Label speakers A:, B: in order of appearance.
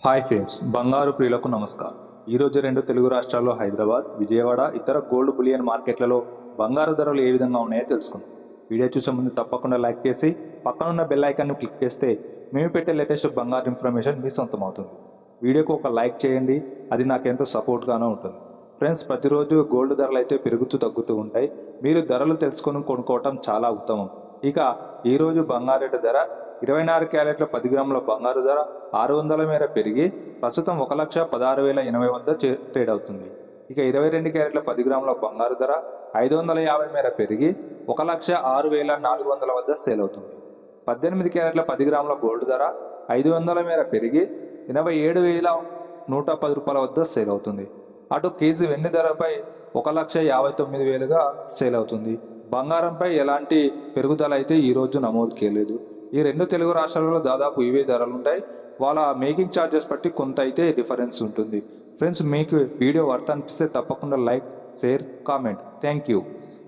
A: Hi friends, బంగారు ప్రియులకు నమస్కారం. ఈరోజు రెండు తెలుగు రాష్ట్రాల్లో హైదరాబాద్, విజయవాడ ఇతర గోల్డ్ బులియన్ మార్కెట్లలో బంగారు ధరలు ఏ విధంగా ఉన్నాయో తెలుసుకుందాం. వీడియో చూసే ముందు తప్పకుండా లైక్ చేసి పక్కనున్న బెల్ ఐకాన్ని క్లిక్ చేస్తే మేము పెట్టే లేటెస్ట్ బంగారు ఇన్ఫర్మేషన్ మీ సొంతం అవుతుంది. వీడియోకి ఒక లైక్ చేయండి, అది నాకు ఎంతో సపోర్ట్గానే ఉంటుంది. ఫ్రెండ్స్, ప్రతిరోజు గోల్డ్ ధరలు అయితే పెరుగుతూ తగ్గుతూ ఉంటాయి. మీరు ధరలు తెలుసుకొని కొనుక్కోవటం చాలా ఉత్తమం. ఇక ఈరోజు బంగారు రేటు ధర 24 క్యారెట్ల 10 గ్రాముల బంగారు ధర 600 మేర పెరిగి ప్రస్తుతం 1,16,080 వద్ద ట్రేడ్ అవుతుంది. ఇక 22 క్యారెట్ల 10 గ్రాముల బంగారు ధర 550 మేర పెరిగి 1,06,400 వద్ద సేల్ అవుతుంది. 18 క్యారెట్ల 10 గ్రాముల గోల్డ్ ధర 500 మేర పెరిగి 87,110 రూపాయల వద్ద సేల్ అవుతుంది. అటు కేజీ వెండి ధరపై 1,59,000గా సేల్ అవుతుంది. బంగారంపై ఎలాంటి పెరుగుదల అయితే ఈరోజు నమోదు చేయలేదు. ఈ రెండు తెలుగు రాష్ట్రాలలో దాదాపు ఇవే ధరలు ఉంటాయి. వాళ్ళ మేకింగ్ ఛార్జెస్ బట్టి కొంత అయితే డిఫరెన్స్ ఉంటుంది. ఫ్రెండ్స్, మీకు వీడియో వర్త్ అనిపిస్తే తప్పకుండా like, share, comment. Thank you.